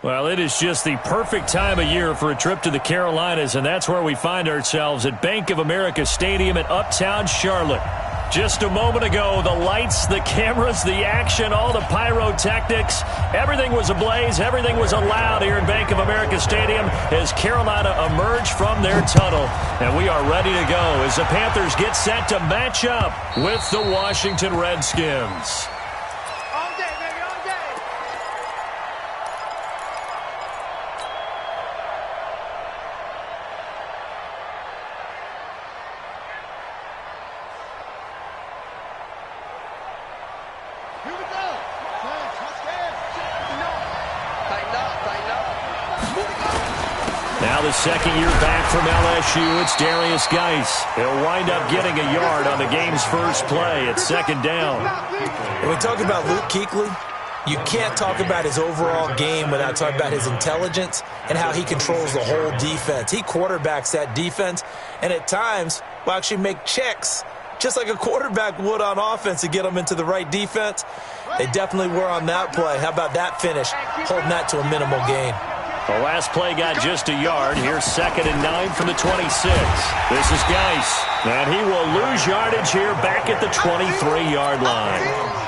Well, it is just the perfect time of year for a trip to the Carolinas, and that's where we find ourselves at Bank of America Stadium in Uptown Charlotte. Just a moment ago, the lights, the cameras, the action, all the pyrotechnics, everything was ablaze, everything was allowed here in Bank of America Stadium as Carolina emerged from their tunnel. And we are ready to go as the Panthers get set to match up with the Washington Redskins. Now the second year back from LSU, it's Darius Geis. He'll wind up getting a yard on the game's first play at second down. When we talk about Luke Kuechly, you can't talk about his overall game without talking about his intelligence and how he controls the whole defense. He quarterbacks that defense, and at times will actually make checks, just like a quarterback would on offense to get them into the right defense. They definitely were on that play. How about that finish, holding that to a minimal gain? The last play got just a yard. Here's 2nd and 9 from the 26. This is Geis. And he will lose yardage here back at the 23-yard line.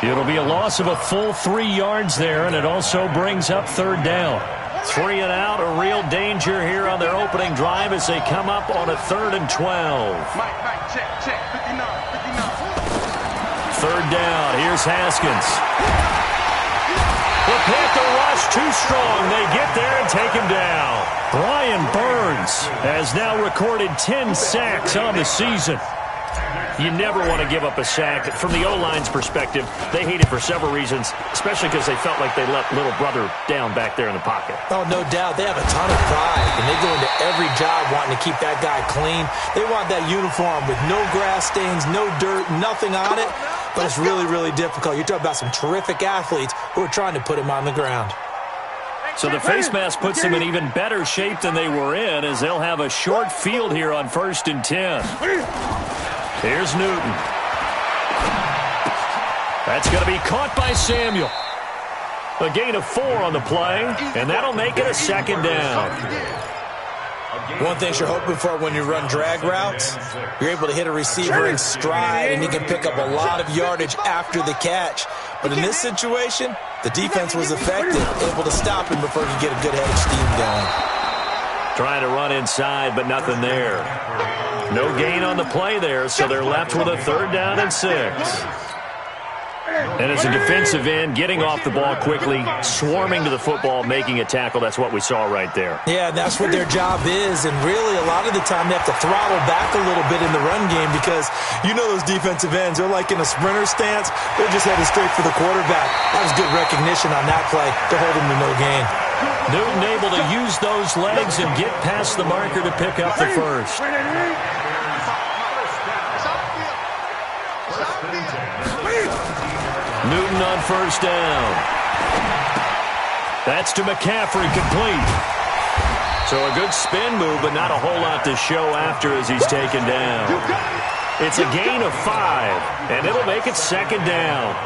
It'll be a loss of a full 3 yards there, and it also brings up 3rd down. 3 and out, a real danger here on their opening drive as they come up on a 3rd and 12. Check. 59. 3rd down. Here's Haskins. The Panther rush too strong. They get there and take him down. Brian Burns has now recorded 10 sacks on the season. You never want to give up a sack. From the O-line's perspective, they hate it for several reasons, especially because they felt like they let little brother down back there in the pocket. Oh, no doubt. They have a ton of pride, and they go into every job wanting to keep that guy clean. They want that uniform with no grass stains, no dirt, nothing on it. But it's really, really difficult. You're talking about some terrific athletes who are trying to put him on the ground. So the face mask puts them in even better shape than they were in, as they'll have a short field here on 1st and 10. Here's Newton. That's going to be caught by Samuel. A gain of 4 on the play, and that'll make it a 2nd down. One thing you're hoping for when you run drag routes, you're able to hit a receiver in stride, and you can pick up a lot of yardage after the catch. But in this situation, the defense was effective, able to stop him before he could get a good head of steam going. Trying to run inside, but nothing there. No gain on the play there, so they're left with a 3rd down and 6. And as a defensive end, getting off the ball quickly, swarming to the football, making a tackle, that's what we saw right there. Yeah, that's what their job is, and really a lot of the time they have to throttle back a little bit in the run game because you know those defensive ends, they're like in a sprinter stance, they're just headed straight for the quarterback. That was good recognition on that play to hold him to no gain. Newton able to use those legs and get past the marker to pick up the first. Newton on 1st down. That's to McCaffrey, complete. So a good spin move, but not a whole lot to show after as he's taken down. It's a gain of 5, and it'll make it 2nd down.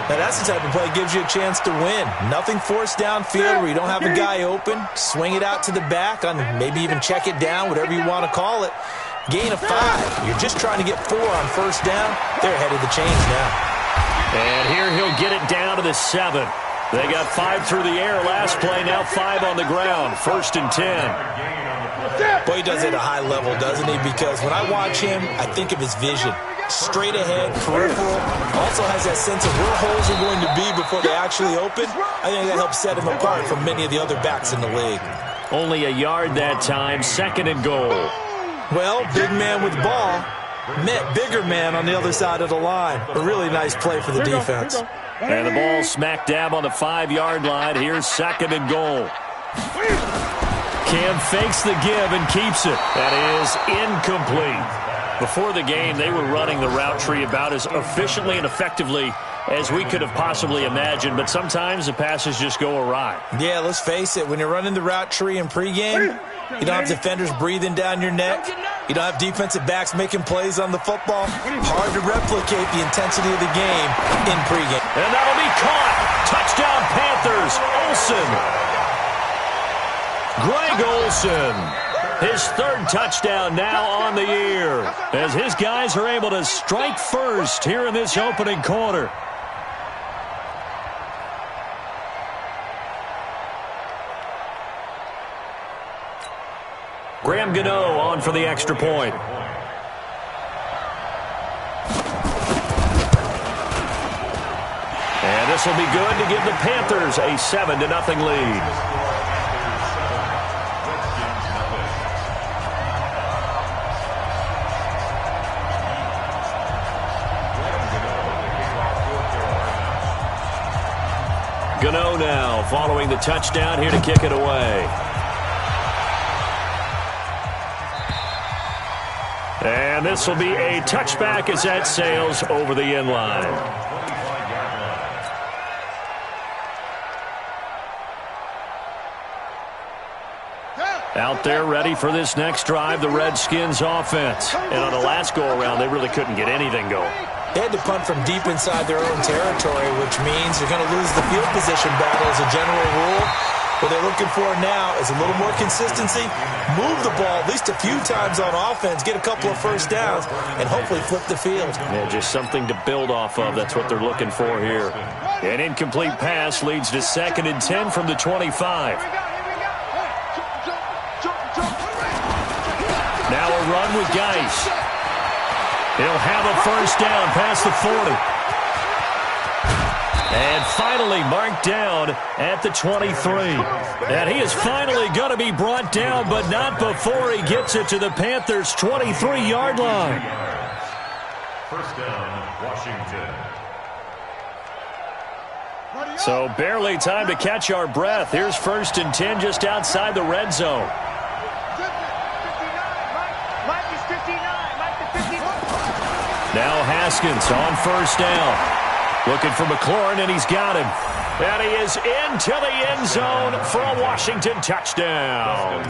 Now that's the type of play that gives you a chance to win. Nothing forced downfield where you don't have a guy open. Swing it out to the back, on maybe even check it down, whatever you want to call it. Gain of 5. You're just trying to get 4 on 1st down. They're ahead of the chains now. And here he'll get it down to the 7. They got 5 through the air last play, now 5 on the ground. 1st and 10. Boy, he does it at a high level, doesn't he? Because when I watch him, I think of his vision. Straight ahead, peripheral. Also has that sense of where holes are going to be before they actually open. I think that helps set him apart from many of the other backs in the league. Only a yard that time, 2nd and goal. Well, big man with ball met bigger man on the other side of the line. A really nice play for the defense. And the ball smack dab on the 5-yard line. Here's 2nd and goal. Cam fakes the give and keeps it. That is incomplete. Before the game, they were running the route tree about as efficiently and effectively as we could have possibly imagined, but sometimes the passes just go awry. Yeah, let's face it. When you're running the route tree in pregame, you don't have defenders breathing down your neck. You don't have defensive backs making plays on the football. Hard to replicate the intensity of the game in pregame. And that'll be caught. Touchdown, Panthers. Panthers, Olsen. Greg Olsen. His third touchdown now on the year as his guys are able to strike first here in this opening quarter. Graham Gano on for the extra point. And this will be good to give the Panthers a 7-0 lead. Gano now following the touchdown here to kick it away. And this will be a touchback as that sails over the end line. Out there ready for this next drive, the Redskins offense. And on the last go-around, they really couldn't get anything going. They had to punt from deep inside their own territory, which means you're going to lose the field position battle as a general rule. What they're looking for now is a little more consistency, move the ball at least a few times on offense, get a couple of first downs, and hopefully flip the field. Yeah, just something to build off of. That's what they're looking for here. An incomplete pass leads to 2nd and 10 from the 25. Now a run with Geis. He'll have a first down past the 40. And finally marked down at the 23. And he is finally going to be brought down, but not before he gets it to the Panthers' 23-yard line. First down, Washington. So barely time to catch our breath. Here's 1st and 10 just outside the red zone. Now Haskins on first down. Looking for McLaurin, and he's got him. And he is into the end zone for a Washington touchdown.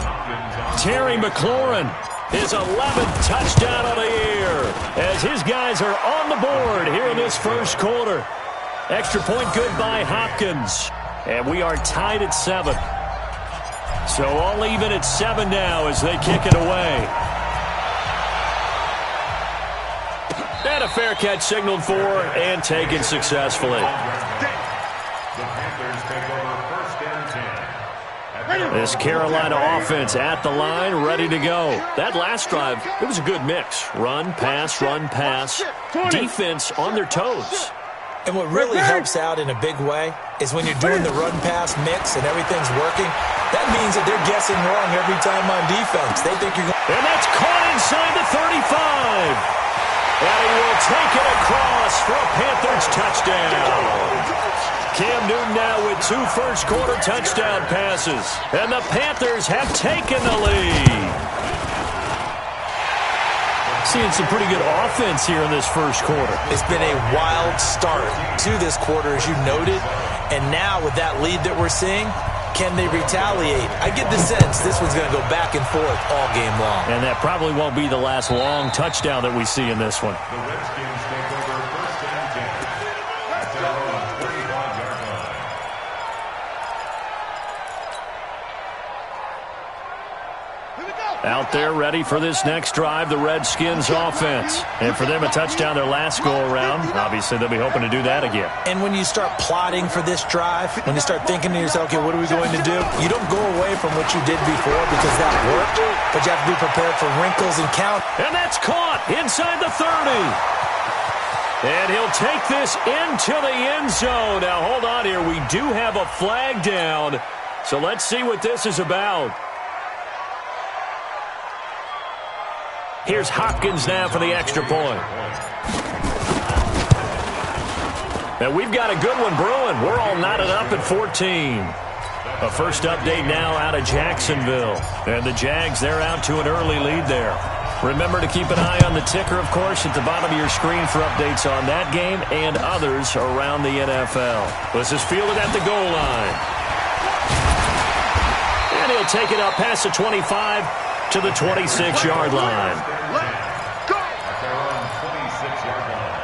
Terry McLaurin, his 11th touchdown of the year, as his guys are on the board here in this first quarter. Extra point good by Hopkins. And we are tied at 7. So all even at 7 now as they kick it away. And a fair catch signaled for and taken successfully. This Carolina offense at the line, ready to go. That last drive, it was a good mix. Run, pass, defense on their toes. And what really helps out in a big way is when you're doing the run-pass mix and everything's working, that means that they're guessing wrong every time on defense. They think you're going. And that's caught inside the 35. And he will take it across for a Panthers touchdown. Cam Newton now with 2 first-quarter touchdown passes. And the Panthers have taken the lead. Seeing some pretty good offense here in this first quarter. It's been a wild start to this quarter, as you noted. And now with that lead that we're seeing, can they retaliate? I get the sense this one's going to go back and forth all game long. And that probably won't be the last long touchdown that we see in this one. The Redskins take over 1st and 10. At their own 25-yard line. Out there ready for this next drive, the Redskins offense. And for them, a touchdown their last go-around. Obviously, they'll be hoping to do that again. And when you start plotting for this drive, when you start thinking to yourself, okay, what are we going to do? You don't go away from what you did before because that worked, but you have to be prepared for wrinkles and count. And that's caught inside the 30. And he'll take this into the end zone. Now, hold on here. We do have a flag down. So let's see what this is about. Here's Hopkins now for the extra point. Now we've got a good one brewing. We're all knotted up at 14. A first update now out of Jacksonville. And the Jags, they're out to an early lead there. Remember to keep an eye on the ticker, of course, at the bottom of your screen for updates on that game and others around the NFL. This is fielded at the goal line. And he'll take it up past the 25 to the 26-yard line. At their own 26-yard line.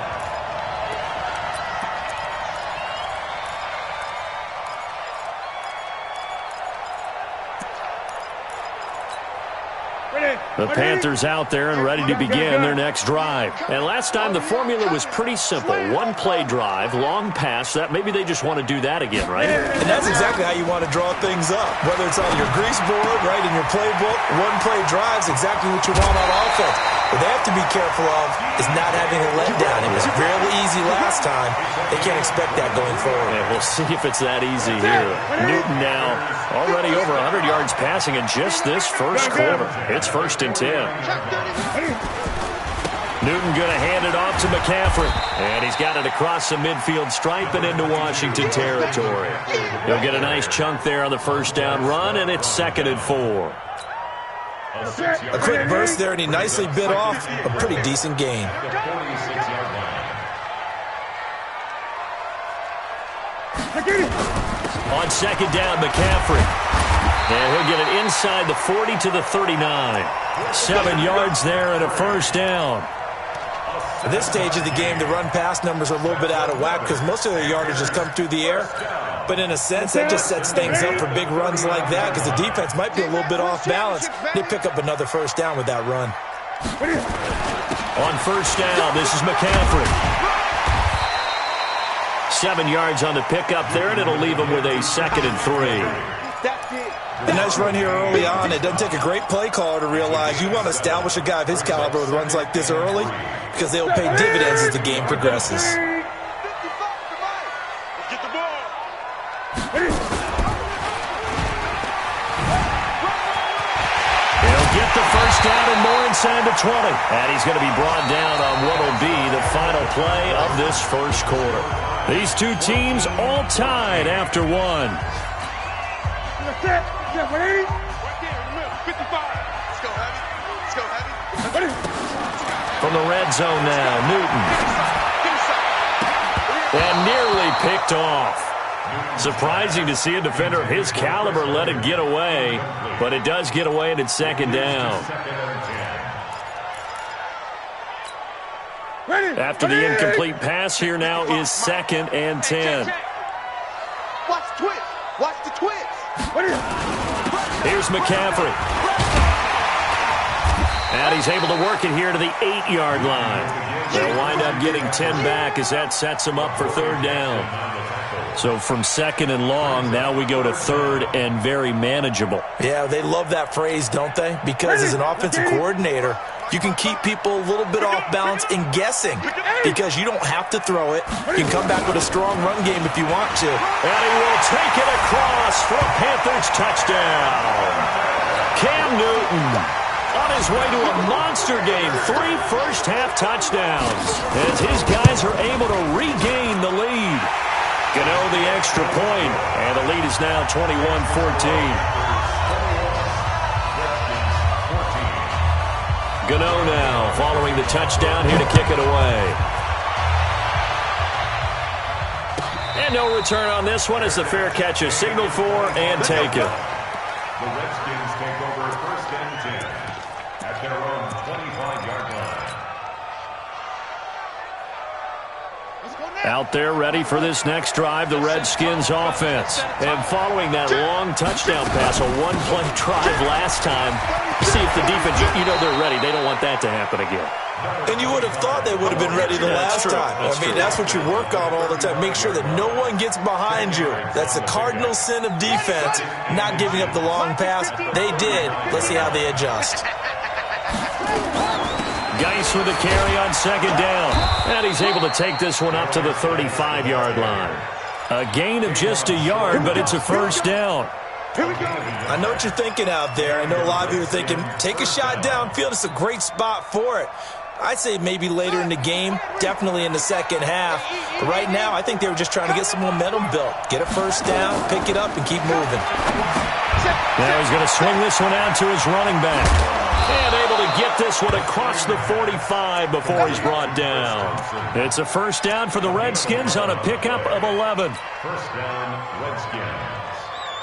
The Panthers out there and ready to begin their next drive. And last time the formula was pretty simple. One play drive, long pass. That maybe they just want to do that again, right? And that's exactly how you want to draw things up. Whether it's on your grease board, right, in your playbook, one play drive is exactly what you want on offense. What they have to be careful of is not having a letdown. It was fairly easy last time. They can't expect that going forward. Yeah, we'll see if it's that easy here. Newton now already over 100 yards passing in just this first quarter. It's 1st and 10. Newton going to hand it off to McCaffrey. And he's got it across the midfield stripe and into Washington territory. He'll get a nice chunk there on the first down run, and it's 2nd and 4. A quick burst there, and he nicely bit off a pretty decent gain. On 2nd down, McCaffrey. And he'll get it inside the 40 to the 39. 7 yards there and a first down. At this stage of the game, the run-pass numbers are a little bit out of whack because most of their yardage has come through the air. But in a sense, that just sets things up for big runs like that because the defense might be a little bit off balance. They pick up another first down with that run. On first down, this is McCaffrey. 7 yards on the pickup there, and it'll leave him with a 2nd and 3. A nice run here early on. It doesn't take a great play caller to realize you want to establish a guy of his caliber with runs like this early because they'll pay dividends as the game progresses. He'll get the first down and more inside the 20. And he's going to be brought down on what will be the final play of this first quarter. These two teams all tied after one. From the red zone now, Newton. And nearly picked off. Surprising to see a defender of his caliber let it get away, but it does get away and it's 2nd down. After the incomplete pass, here now is 2nd and 10. Watch the twist. Watch the twist. Here's McCaffrey. And he's able to work it here to the 8-yard line. They'll wind up getting 10 back as that sets them up for 3rd down. So from 2nd and long, now we go to 3rd and very manageable. Yeah, they love that phrase, don't they? Because as an offensive coordinator, you can keep people a little bit off balance and guessing because you don't have to throw it. You can come back with a strong run game if you want to. And he will take it across for a Panthers touchdown. Cam Newton on his way to a monster game. 3 first-half touchdowns as his guys are able to regain the lead. Gano the extra point, and the lead is now 21-14. Gano now following the touchdown here to kick it away. And no return on this one as the fair catch is signaled for and taken. The Redskins take over 1st and 10 at their own 25-yard line. Out there ready for this next drive, the Redskins offense. And following that long touchdown pass, a one-play drive last time, see if the defense, you know they're ready. They don't want that to happen again. And you would have thought they would have been ready the last time. That's what you work on all the time. Make sure that no one gets behind you. That's the cardinal sin of defense, not giving up the long pass. They did. Let's see how they adjust. Geis with a carry on 2nd down. And he's able to take this one up to the 35-yard line. A gain of just a yard, but it's a first down. I know what you're thinking out there. I know a lot of you are thinking, take a shot downfield. It's a great spot for it. I'd say maybe later in the game, definitely in the second half. But right now, I think they were just trying to get some momentum built. Get a first down, pick it up, and keep moving. Now he's going to swing this one out to his running back. And able to get this one across the 45 before he's brought down. It's a first down for the Redskins on a pickup of 11. First down, Redskins.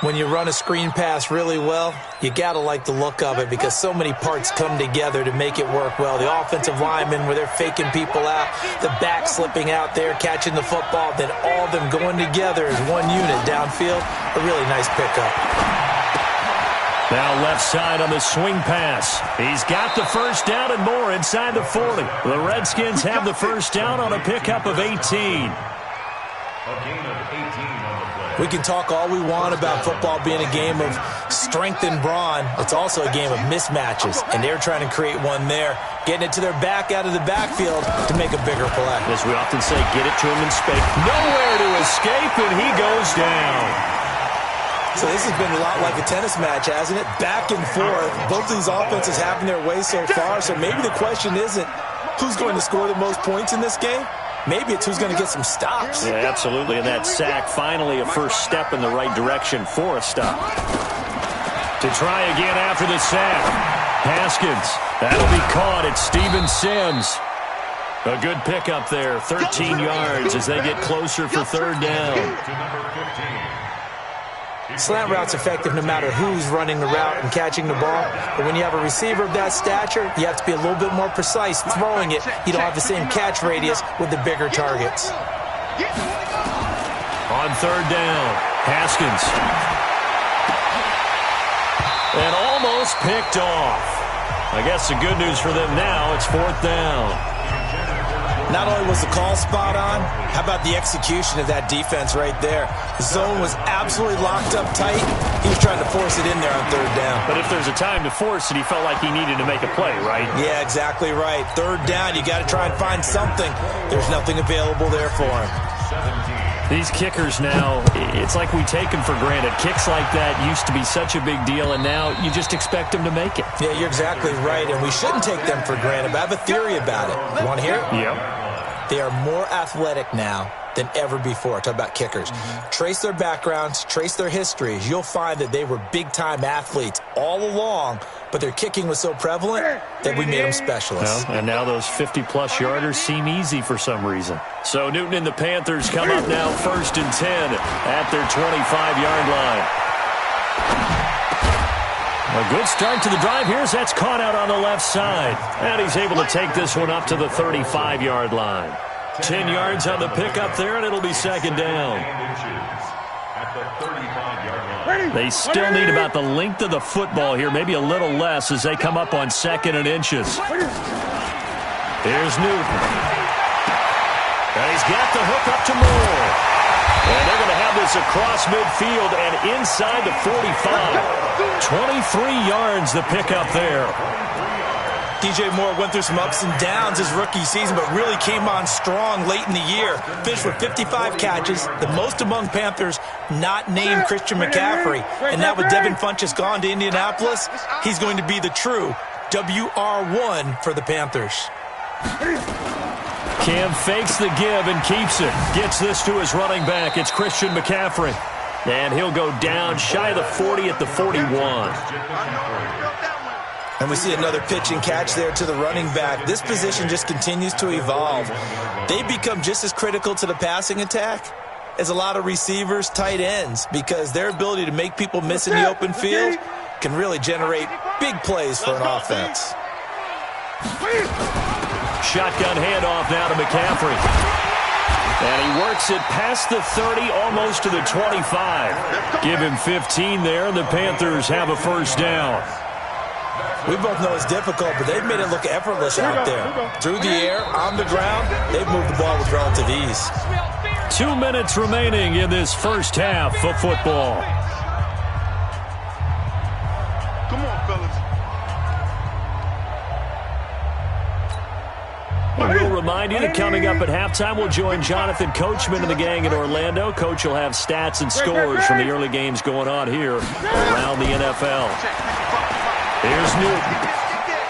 When you run a screen pass really well, you got to like the look of it because so many parts come together to make it work well. The offensive linemen, where they're faking people out, the back slipping out there, catching the football, then all of them going together as one unit downfield. A really nice pickup. Now left side on the swing pass. He's got the first down and more inside the 40. The Redskins have the first down on a pickup of 18. A gain of 18 on the play. We can talk all we want about football being a game of strength and brawn. It's also a game of mismatches, and they're trying to create one there, getting it to their back out of the backfield to make a bigger play. As we often say, get it to him in space. Nowhere to escape, and he goes down. So this has been a lot like a tennis match, hasn't it? Back and forth. Both of these offenses having their way so far, so maybe the question isn't who's going to score the most points in this game. Maybe it's who's going to get some stops. Yeah, absolutely. And that sack, finally a first step in the right direction for a stop. To try again after the sack. Haskins. That'll be caught. It's Steven Sims. A good pickup there. 13 yards as they get closer for third down. To number 15. Slant route's effective no matter who's running the route and catching the ball. But when you have a receiver of that stature, you have to be a little bit more precise throwing it. You don't have the same catch radius with the bigger targets. On third down, Haskins. And almost picked off. I guess the good news for them now, it's fourth down. Not only was the call spot on, how about the execution of that defense right there? The zone was absolutely locked up tight. He was trying to force it in there on third down. But if there's a time to force it, he felt like he needed to make a play, right? Yeah, exactly right. Third down, you got to try and find something. There's nothing available there for him. These kickers now, it's like we take them for granted. Kicks like that used to be such a big deal, and now you just expect them to make it. Yeah, you're exactly right, and we shouldn't take them for granted, but I have a theory about it. You want to hear it? Yep. They are more athletic now than ever before. Talk about kickers. Trace their backgrounds, trace their histories. You'll find that they were big-time athletes all along, but their kicking was so prevalent that we made them specialists. Well, and now those 50-plus yarders seem easy for some reason. So Newton and the Panthers come up now 1st and 10 at their 25-yard line. A good start to the drive here as that's caught out on the left side. And he's able to take this one up to the 35-yard line. 10 yards on the pickup there, and it'll be second down. They still need about the length of the football here, maybe a little less as they come up on 2nd and inches. Here's Newton. And he's got the hook up to Moore. And they're going to have this across midfield and inside the 45. 23 yards the pickup there. DJ Moore went through some ups and downs his rookie season, but really came on strong late in the year. Finished with 55 catches, the most among Panthers not named Christian McCaffrey. And now with Devin Funchess gone to Indianapolis, he's going to be the true WR1 for the Panthers. Cam fakes the give and keeps it. Gets this to his running back. It's Christian McCaffrey. And he'll go down shy of the 40 at the 41. And we see another pitch and catch there to the running back. This position just continues to evolve. They become just as critical to the passing attack as a lot of receivers, tight ends, because their ability to make people miss in the open field can really generate big plays for an offense. Shotgun handoff now to McCaffrey. And he works it past the 30, almost to the 25. Give him 15 there, and the Panthers have a first down. We both know it's difficult, but they've made it look effortless out there. Through the air, on the ground, they've moved the ball with relative ease. 2 minutes remaining in this first half of football. Come on, fellas. And we'll remind you that coming up at halftime, we'll join Jonathan Coachman and the gang in Orlando. Coach will have stats and scores from the early games going on here around the NFL. Here's Newton.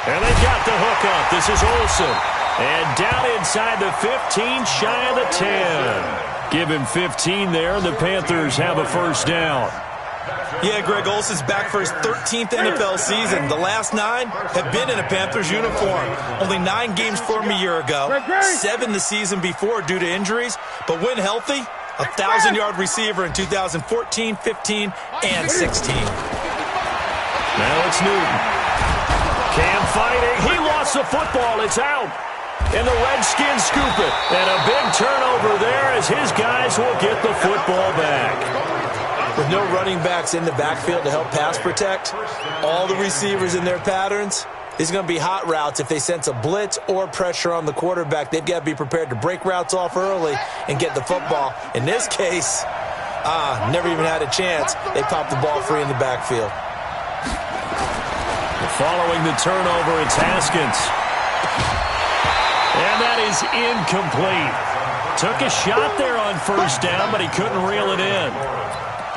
And they got the hook up. This is Olsen. And down inside the 15, shy of the 10. Give him 15 there, and the Panthers have a first down. Yeah, Greg Olsen's back for his 13th NFL season. The last 9 have been in a Panthers uniform. Only 9 games for him a year ago, 7 the season before due to injuries. But when healthy, 1,000-yard receiver in 2014, 15, and 16. Now it's Newton. Cam fighting. He lost the football. It's out. And the Redskins scoop it. And a big turnover there as his guys will get the football back. With no running backs in the backfield to help pass protect, all the receivers in their patterns, these are going to be hot routes. If they sense a blitz or pressure on the quarterback, they've got to be prepared to break routes off early and get the football. In this case, never even had a chance. They popped the ball free in the backfield. Following the turnover, it's Haskins. And that is incomplete. Took a shot there on first down, but he couldn't reel it in.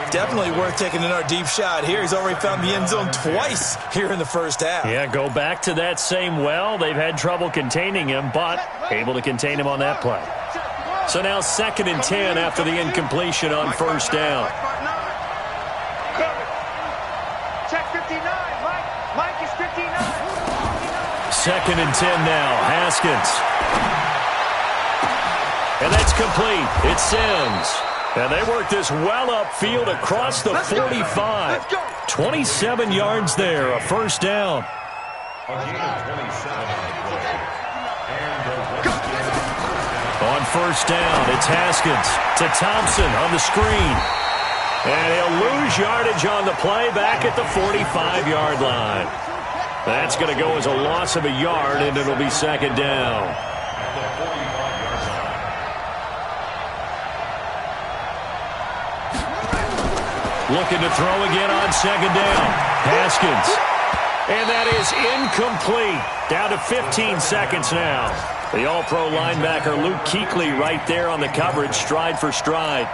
Definitely worth taking another deep shot here. He's already found the end zone twice here in the first half. Yeah, go back to that same well. They've had trouble containing him, but able to contain him on that play. So now 2nd and 10 after the incompletion on first down. Check 59. Mike is 59. 2nd and 10 now. Haskins. And that's complete. It sends. And they work this well upfield across the 45. 27 yards there, a first down. On first down, it's Haskins to Thompson on the screen. And he'll lose yardage on the play back at the 45-yard line. That's going to go as a loss of a yard, and it'll be 2nd down. Looking to throw again on 2nd down. Haskins. And that is incomplete. Down to 15 seconds now. The all-pro linebacker Luke Kuechly right there on the coverage, stride for stride.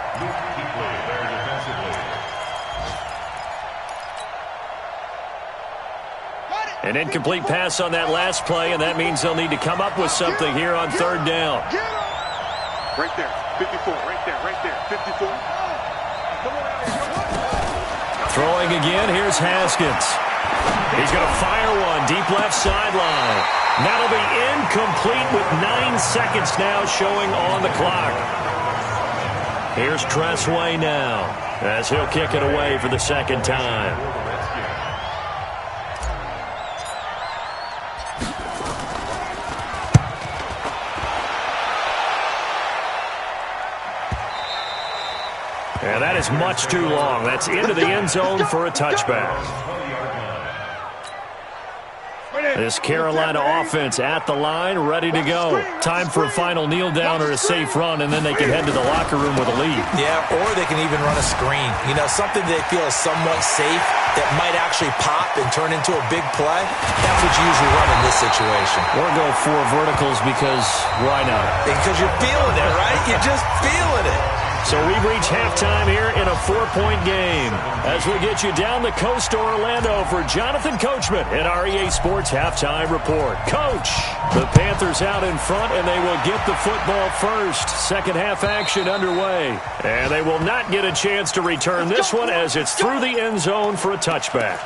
An incomplete pass on that last play, and that means they'll need to come up with something here on 3rd down. Right there, 54, right there, 54. Throwing again, here's Haskins. He's going to fire one deep left sideline. That'll be incomplete with 9 seconds now showing on the clock. Here's Tressway now as he'll kick it away for the 2nd time. And that is much too long. That's into the end zone for a touchback. This Carolina offense at the line, ready to go. Time for a final kneel down or a safe run, and then they can head to the locker room with a lead. Yeah, or they can even run a screen. You know, something they feel is somewhat safe that might actually pop and turn into a big play. That's what you usually run in this situation. Or go 4 verticals because why not? Because you're feeling it, right? You're just feeling it. So we've reached halftime here in a 4-point game. As we get you down the coast to Orlando for Jonathan Coachman at our EA Sports Halftime Report. Coach, the Panthers out in front, and they will get the football first. Second half action underway. And they will not get a chance to return this one as it's through the end zone for a touchback.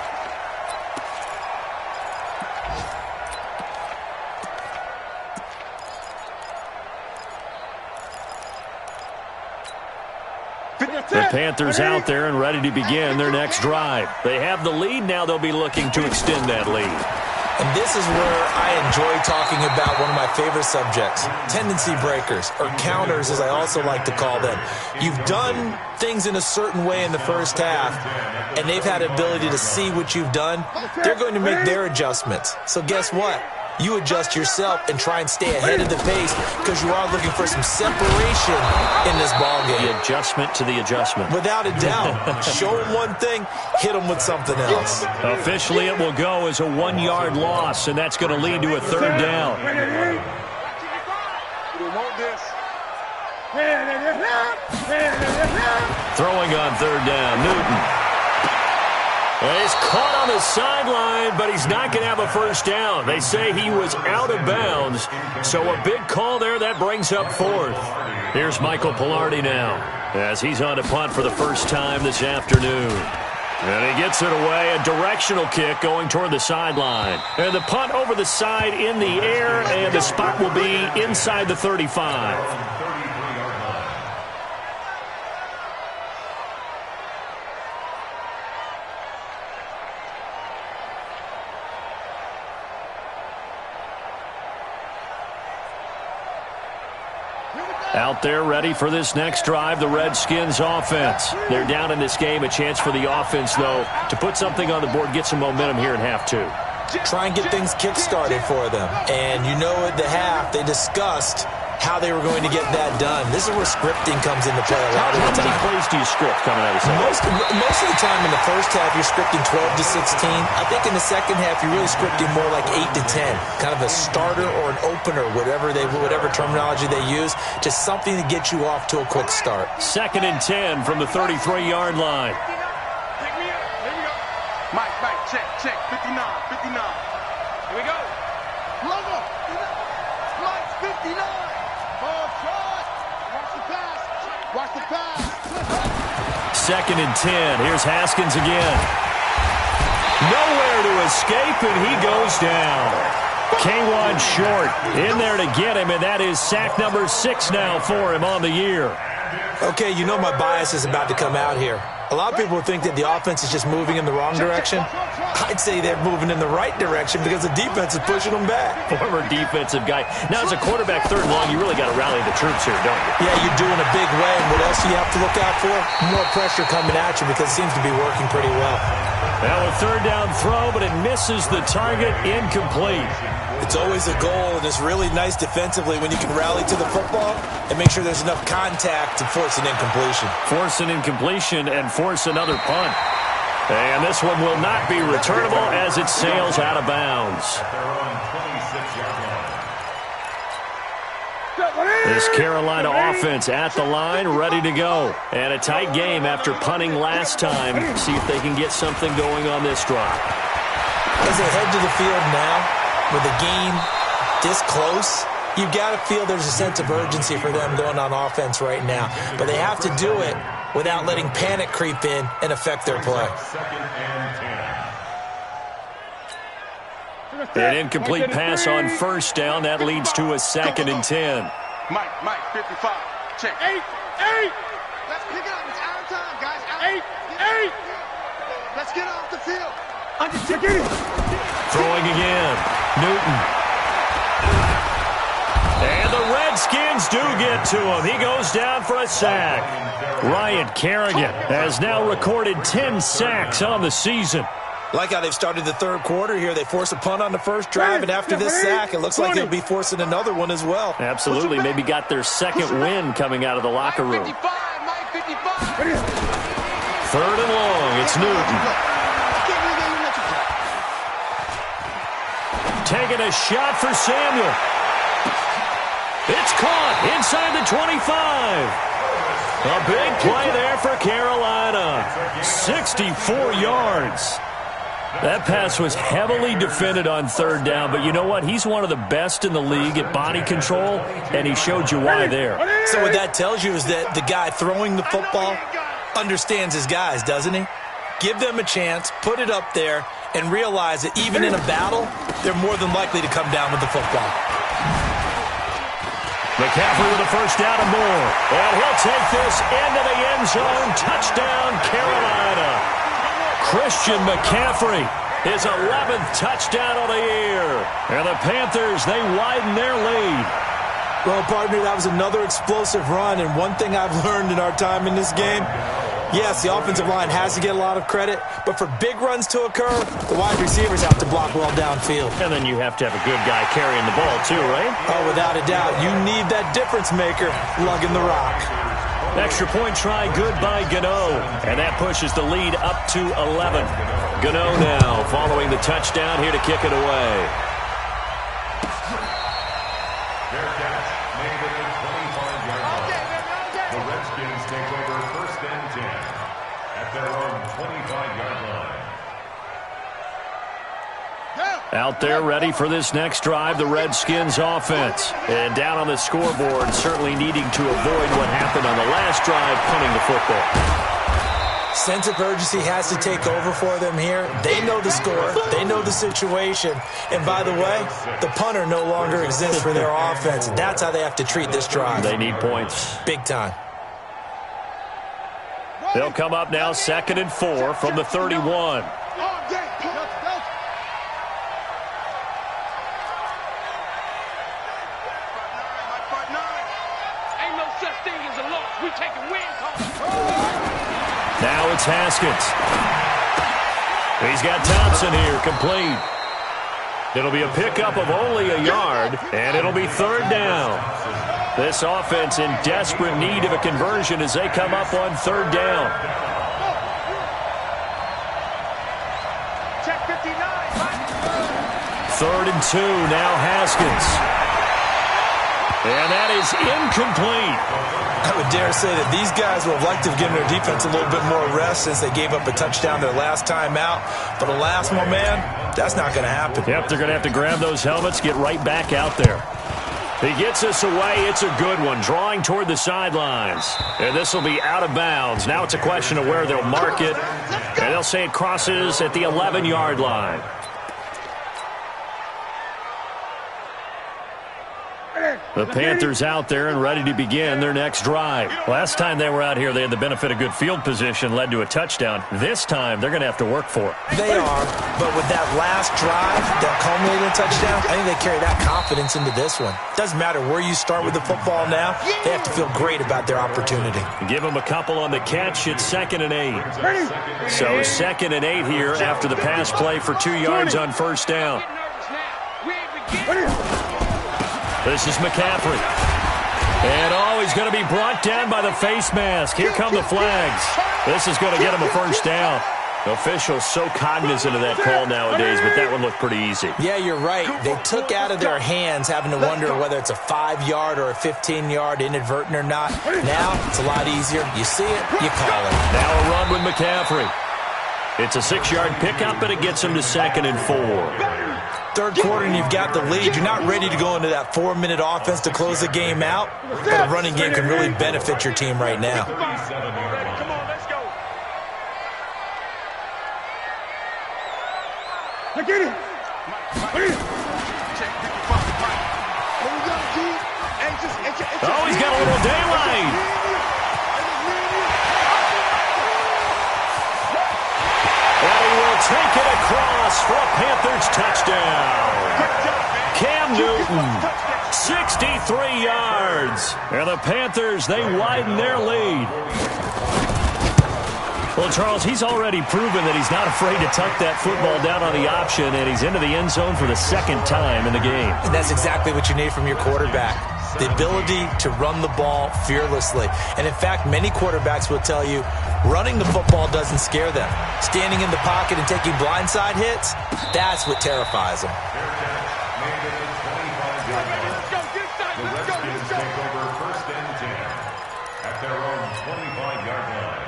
The Panthers out there and ready to begin their next drive. They have the lead. Now they'll be looking to extend that lead. And this is where I enjoy talking about one of my favorite subjects, tendency breakers, or counters as I also like to call them. You've done things in a certain way in the first half, and they've had the ability to see what you've done. They're going to make their adjustments. So guess what? You adjust yourself and try and stay ahead of the pace because you are looking for some separation in this ballgame. The adjustment to the adjustment. Without a doubt. Show them one thing, hit them with something else. Officially, it will go as a 1-yard loss, and that's going to lead to a 3rd down. Throwing on 3rd down, Newton. He's caught on the sideline, but he's not going to have a first down. They say he was out of bounds, so a big call there. That brings up 4th. Here's Michael Pilardi now as he's on to punt for the first time this afternoon. And he gets it away, a directional kick going toward the sideline. And the punt over the side in the air, and the spot will be inside the 35. Here we go. Out there ready for this next drive, the Redskins offense. They're down in this game. A chance for the offense, though, to put something on the board, get some momentum here in half two. Try and get things kick-started for them. And you know at the half, they discussed how they were going to get that done. This is where scripting comes into play a lot of the time. How many plays do you script coming out of the second? Most of the time in the first half, you're scripting 12 to 16. I think in the second half, you're really scripting more like 8 to 10. Kind of a starter or an opener, whatever terminology they use. Just something to get you off to a quick start. 2nd and 10 from the 33-yard line. Mike, check. 59. Here we go. Logo. Mike's 59. Ball cross. Watch the pass. 2nd and 10. Here's Haskins again. Nowhere to escape, and he goes down. K1 short in there to get him, and that is sack number 6 now for him on the year. Okay, you know my bias is about to come out here. A lot of people think that the offense is just moving in the wrong direction. I'd say they're moving in the right direction because the defense is pushing them back. Former defensive guy. Now, as a quarterback, 3rd and long, you really got to rally the troops here, don't you? Yeah, you're doing a big way. And what else do you have to look out for? More pressure coming at you because it seems to be working pretty well. Now a 3rd down throw, but it misses the target, incomplete. It's always a goal, and it's really nice defensively when you can rally to the football and make sure there's enough contact to force an incompletion. Force an incompletion and force another punt. And this one will not be returnable as it sails out of bounds. This Carolina offense at the line, ready to go. And a tight game after punting last time. See if they can get something going on this drive. As they head to the field now, with the game this close, you've got to feel there's a sense of urgency for them going on offense right now. But they have to do it without letting panic creep in and affect their play. An incomplete pass on 1st down. That leads to a 2nd and 10. Mike, 55. Check. 8. Let's pick it up. It's our time, guys. 8. Let's get off the field. Throwing again. Newton. And the Redskins do get to him. He goes down for a sack. Ryan Kerrigan has now recorded 10 sacks on the season. Like how they've started the 3rd quarter here. They force a punt on the first drive, and after this sack, it looks like they'll be forcing another one as well. Absolutely. Maybe got their 2nd win coming out of the locker room. Mike 55. 3rd and long. It's Newton. Taking a shot for Samuel. It's caught inside the 25. A big play there for Carolina. 64 yards. That pass was heavily defended on 3rd down, but you know what? He's one of the best in the league at body control, and he showed you why there. So what that tells you is that the guy throwing the football understands his guys, doesn't he? Give them a chance, put it up there, and realize that even in a battle, they're more than likely to come down with the football. McCaffrey with a 1st down and more. And he'll take this into the end zone. Touchdown, Carolina. Christian McCaffrey, his 11th touchdown of the year. And the Panthers, they widen their lead. Well, partner, that was another explosive run, and one thing I've learned in our time in this game, yes, the offensive line has to get a lot of credit, but for big runs to occur, the wide receivers have to block well downfield. And then you have to have a good guy carrying the ball too, right? Oh, without a doubt. You need that difference maker lugging the rock. Extra point try, good by Gano. And that pushes the lead up to 11. Gano now following the touchdown here to kick it away. Their catch made it a 25-yard line. The Redskins take over 1st and 10 at their own 25-yard line. Out there ready for this next drive, the Redskins offense. And down on the scoreboard, certainly needing to avoid what happened on the last drive, punting the football. Sense of urgency has to take over for them here. They know the score. They know the situation. And by the way, the punter no longer exists for their offense. That's how they have to treat this drive. They need points. Big time. They'll come up now 2nd and 4 from the 31. such thing as a loss. We taking wins home. Now it's Haskins. He's got Thompson here, complete. It'll be a pickup of only a yard, and it'll be third down. This offense in desperate need of a conversion as they come up on third down. Check 59. 3rd and 2, now Haskins. And that is incomplete. I would dare say that these guys would have liked to have given their defense a little bit more rest since they gave up a touchdown their last time out. But alas, my man, that's not going to happen. Yep, they're going to have to grab those helmets, get right back out there. He gets us away. It's a good one, drawing toward the sidelines. And this will be out of bounds. Now it's a question of where they'll mark it. And they'll say it crosses at the 11-yard line. The Panthers out there and ready to begin their next drive. Last time they were out here, they had the benefit of good field position, led to a touchdown. This time, they're going to have to work for it. They are, but with that last drive that culminated in a touchdown, I think they carry that confidence into this one. Doesn't matter where you start with the football now, they have to feel great about their opportunity. Give them a couple on the catch. It's 2nd and 8. So 2nd and 8 here after the pass play for 2 yards on first down. This is McCaffrey. And, he's going to be brought down by the face mask. Here come the flags. This is going to get him a first down. Officials so cognizant of that call nowadays, but that one looked pretty easy. Yeah, you're right. They took out of their hands having to wonder whether it's a 5-yard or a 15-yard inadvertent or not. Now, it's a lot easier. You see it, you call it. Now a run with McCaffrey. It's a 6-yard pickup, and it gets him to 2nd and 4. Third quarter and you've got the lead. You're not ready to go into that 4-minute offense to close the game out, but a running game can really benefit your team right now. Come on, let's go. Now get it. Check 55. Here we go, G. He's got a little daylight. Take it across for a Panthers touchdown. Cam Newton, 63 yards. And the Panthers, they widen their lead. Well, Charles, he's already proven that he's not afraid to tuck that football down on the option, and he's into the end zone for the 2nd time in the game. And that's exactly what you need from your quarterback. The ability to run the ball fearlessly. And in fact, many quarterbacks will tell you running the football doesn't scare them. Standing in the pocket and taking blindside hits, that's what terrifies them. The Redskins take over 1st and 10 at their own 25-yard line.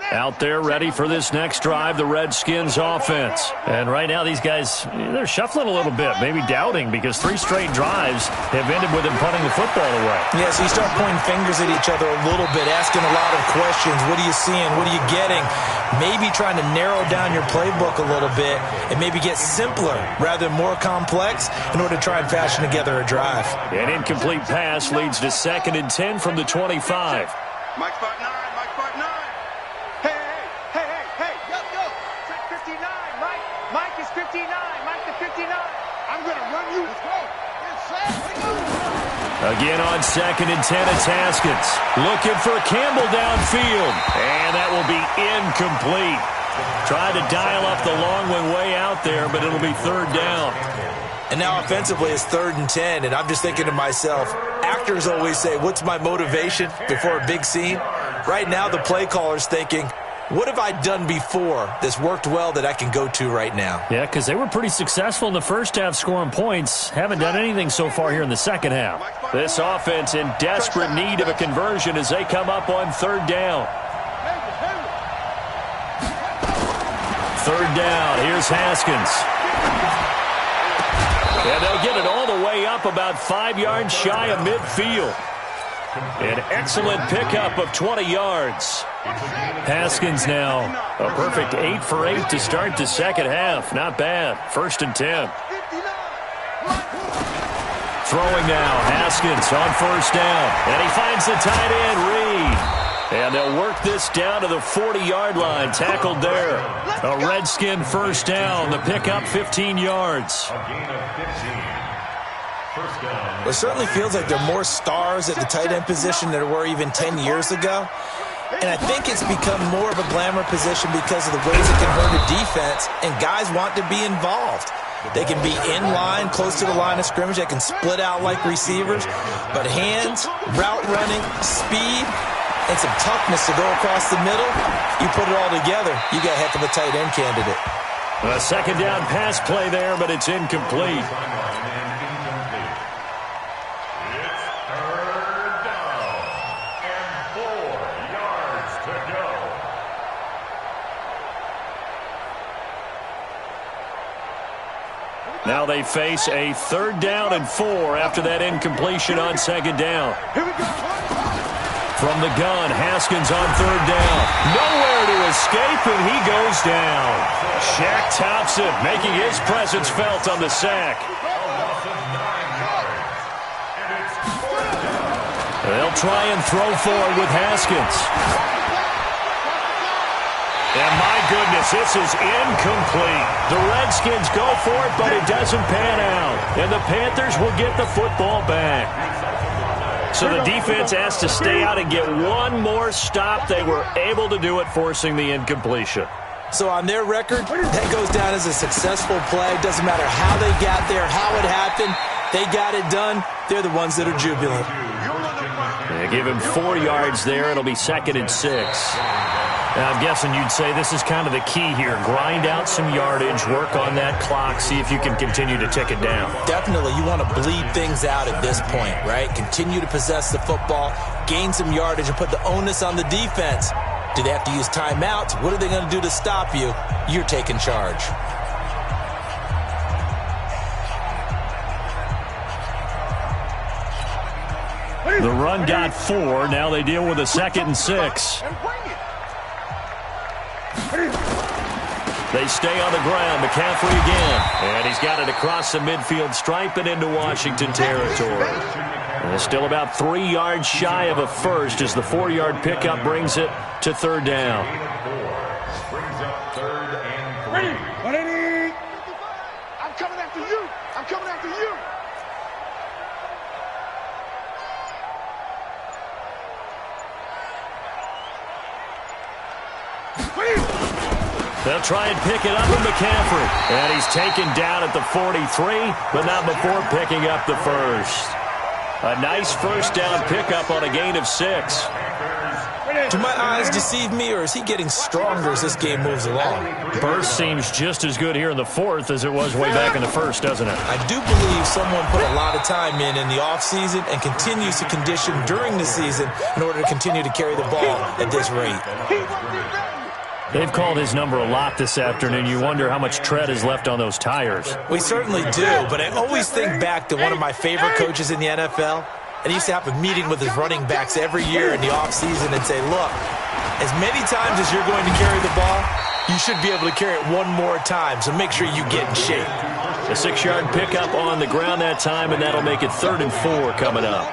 Out there ready for this next drive, the Redskins offense. And right now these guys, they're shuffling a little bit, maybe doubting, because 3 straight drives have ended with them punting the football away. Yeah, so you start pointing fingers at each other a little bit, asking a lot of questions. What are you seeing? What are you getting? Maybe trying to narrow down your playbook a little bit and maybe get simpler rather than more complex in order to try and fashion together a drive. An incomplete pass leads to 2nd and 10 from the 25. Mike spot 9. Hey. Yo. Check 59. Mike is 59. Mike the 59. I'm going to run you. Let's go. Again on 2nd and 10, it's Haskins. Looking for Campbell downfield. And that will be incomplete. Tried to dial up the long one way out there, but it'll be 3rd down. And now offensively it's 3rd and 10, and I'm just thinking to myself, actors always say, what's my motivation before a big scene? Right now the play caller's thinking, what have I done before that's worked well that I can go to right now? Yeah, because they were pretty successful in the first half scoring points. Haven't done anything so far here in the second half. This offense in desperate need of a conversion as they come up on 3rd down. 3rd down. Here's Haskins. And they'll get it all the way up about 5 yards shy of midfield. An excellent pickup of 20 yards. Haskins now a perfect 8 for 8 to start the second half. Not bad. 1st and 10. Throwing now. Haskins on 1st down. And he finds the tight end, Reed. And they'll work this down to the 40-yard line. Tackled there. A Redskin first down. The pickup 15 yards. A gain of 15. First down. Well, it certainly feels like there are more stars at the tight end position than there were even 10 years ago. And I think it's become more of a glamour position because of the ways it can hurt a defense, and guys want to be involved. They can be in line, close to the line of scrimmage. They can split out like receivers. But hands, route running, speed, and some toughness to go across the middle, you put it all together, you got a heck of a tight end candidate. A second down pass play there, but it's incomplete. Now they face a 3rd down and 4 after that incompletion on 2nd down. From the gun, Haskins on 3rd down. Nowhere to escape, and he goes down. Shaq Thompson making his presence felt on the sack. They'll try and throw forward with Haskins. And my goodness, this is incomplete. The Redskins go for it, but it doesn't pan out. And the Panthers will get the football back. So the defense has to stay out and get one more stop. They were able to do it, forcing the incompletion. So on their record, that goes down as a successful play. Doesn't matter how they got there, how it happened. They got it done. They're the ones that are jubilant. They give him 4 yards there. It'll be 2nd and 6. Now, I'm guessing you'd say this is kind of the key here. Grind out some yardage, work on that clock, see if you can continue to tick it down. Definitely. You want to bleed things out at this point, right? Continue to possess the football, gain some yardage, and put the onus on the defense. Do they have to use timeouts? What are they going to do to stop you? You're taking charge. The run got 4. Now they deal with a 2nd and 6. They stay on the ground. McCaffrey again. And he's got it across the midfield stripe and into Washington territory. And still about 3 yards shy of a first as the 4-yard pickup brings it to 3rd down. Brings up 3rd and 3. I'm coming after you. I'm coming after you. They'll try and pick it up with McCaffrey. And he's taken down at the 43, but not before picking up the first. A nice first down pickup on a gain of 6. Do my eyes deceive me, or is he getting stronger as this game moves along? Burst seems just as good here in the 4th as it was way back in the 1st, doesn't it? I do believe someone put a lot of time in the offseason and continues to condition during the season in order to continue to carry the ball at this rate. They've called his number a lot this afternoon. You wonder how much tread is left on those tires. We certainly do, but I always think back to one of my favorite coaches in the NFL. And he used to have a meeting with his running backs every year in the offseason and say, look, as many times as you're going to carry the ball, you should be able to carry it one more time, so make sure you get in shape. A 6-yard pickup on the ground that time, and that'll make it 3rd and 4 coming up.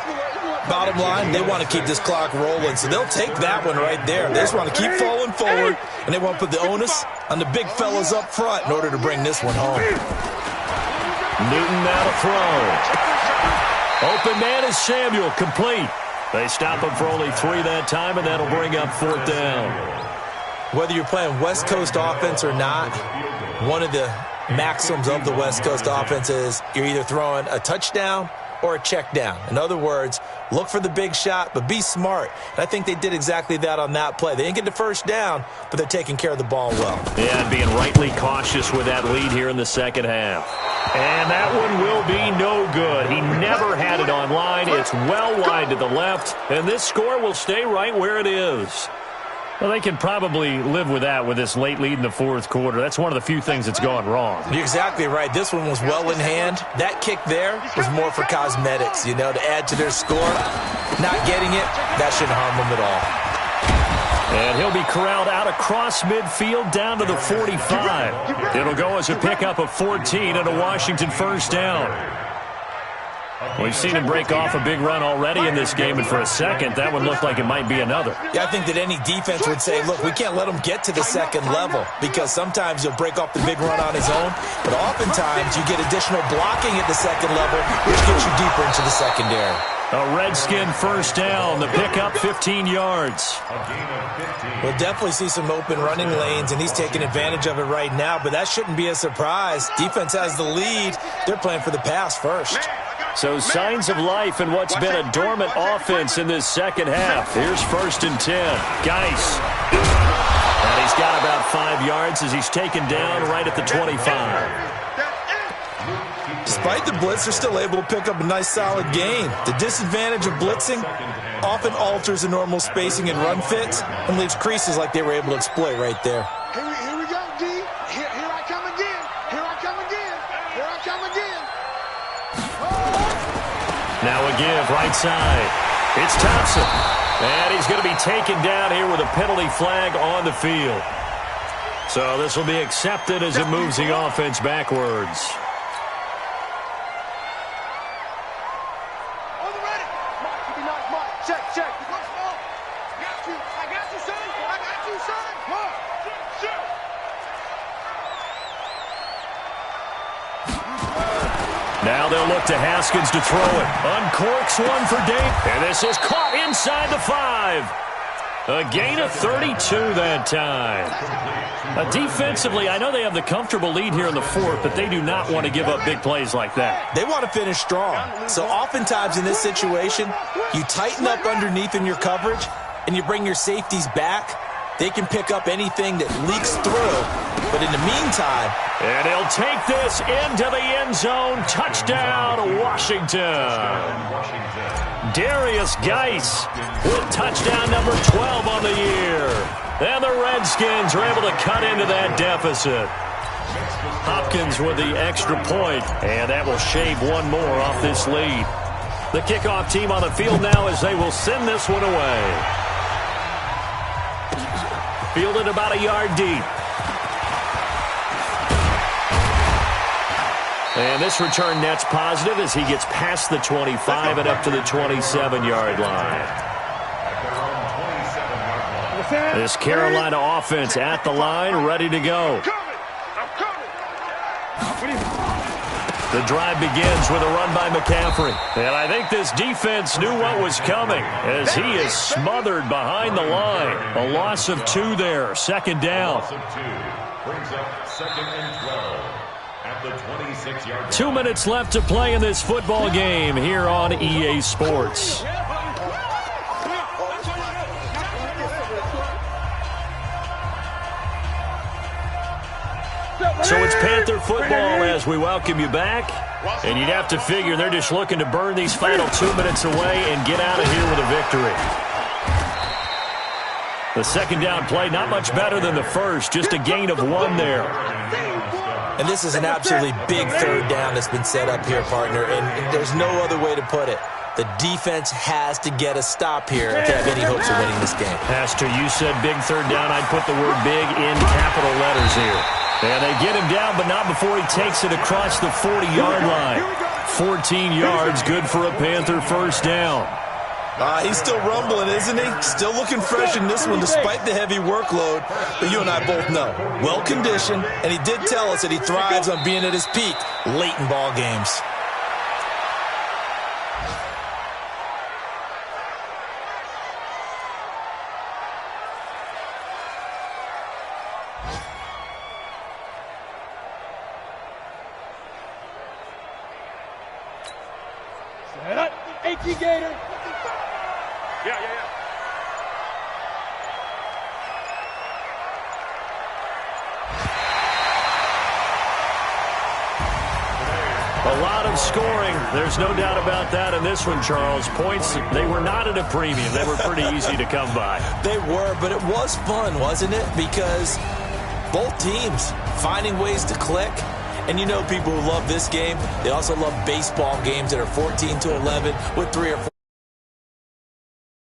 Bottom line, they want to keep this clock rolling, so they'll take that one right there. They just want to keep falling forward, and they want to put the onus on the big fellas up front in order to bring this one home. Newton now to throw. Open man is Samuel, complete. They stop him for only 3 that time, and that'll bring up 4th down. Whether you're playing West Coast offense or not, one of the maxims of the West Coast offense is you're either throwing a touchdown or a check down. In other words, look for the big shot, but be smart. And I think they did exactly that on that play. They didn't get the first down, but they're taking care of the ball well. Yeah, and being rightly cautious with that lead here in the 2nd half. And that one will be no good. He never had it on line. It's well wide to the left, and this score will stay right where it is. Well, they can probably live with that with this late lead in the 4th quarter. That's one of the few things that's gone wrong. You're exactly right. This one was well in hand. That kick there was more for cosmetics, you know, to add to their score. Not getting it, that shouldn't harm them at all. And he'll be corralled out across midfield down to the 45. It'll go as a pickup of 14 and a Washington first down. We've seen him break off a big run already in this game, and for a second, that one looked like it might be another. Yeah, I think that any defense would say, look, we can't let him get to the second level because sometimes he'll break off the big run on his own, but oftentimes you get additional blocking at the second level, which gets you deeper into the secondary. A Redskin first down, the pickup 15 yards. We'll definitely see some open running lanes, and he's taking advantage of it right now, but that shouldn't be a surprise. Defense has the lead. They're playing for the pass first. So signs of life in what's been a dormant offense in this second half. Here's 1st and 10. Geis. And he's got about 5 yards as he's taken down right at the 25. Despite the blitz, they're still able to pick up a nice solid gain. The disadvantage of blitzing often alters the normal spacing and run fits and leaves creases like they were able to exploit right there. Here we go, D. Here I come again. Here I come again. Here I come again. Now a give, right side. It's Thompson. And he's going to be taken down here with a penalty flag on the field. So this will be accepted as it moves the offense backwards. Check. I got you, son. Now they'll look to Haskins to throw it. Uncorks one for Dave. And this is caught inside the 5. A gain of 32 that time. Defensively, I know they have the comfortable lead here in the 4th, but they do not want to give up big plays like that. They want to finish strong. So oftentimes in this situation, you tighten up underneath in your coverage, and you bring your safeties back. They can pick up anything that leaks through. But in the meantime... And he'll take this into the end zone. Touchdown, Washington. Darius Geis with touchdown number 12 on the year. And the Redskins are able to cut into that deficit. Hopkins with the extra point, and that will shave one more off this lead. The kickoff team on the field now as they will send this one away. Fielded about a yard deep. And this return net's positive as he gets past the 25 and up to the 27-yard line. This Carolina offense at the line, ready to go. The drive begins with a run by McCaffrey. And I think this defense knew what was coming as he is smothered behind the line. A loss of 2 there, 2nd down. Brings up 2nd and 12 at the 26-yard line. 2 minutes left to play in this football game here on EA Sports. So it's Panther football as we welcome you back. And you'd have to figure they're just looking to burn these final 2 minutes away and get out of here with a victory. The 2nd down play, not much better than the first, just a gain of 1 there. And this is an absolutely big 3rd down that's been set up here, partner, and there's no other way to put it. The defense has to get a stop here if they have any hopes of winning this game. Pastor, you said big 3rd down. I'd put the word big in capital letters here. And they get him down, but not before he takes it across the 40-yard line. 14 yards, good for a Panther first down. He's still rumbling, isn't he? Still looking fresh in this one despite the heavy workload. But you and I both know, well-conditioned, and he did tell us that he thrives on being at his peak late in ball games. Gator. Yeah. A lot of scoring. There's no doubt about that in this one, Charles. Points, they were not at a premium. They were pretty easy to come by. They were, but it was fun, wasn't it? Because both teams finding ways to click. And you know people who love this game, they also love baseball games that are 14-11 with 3 or 4.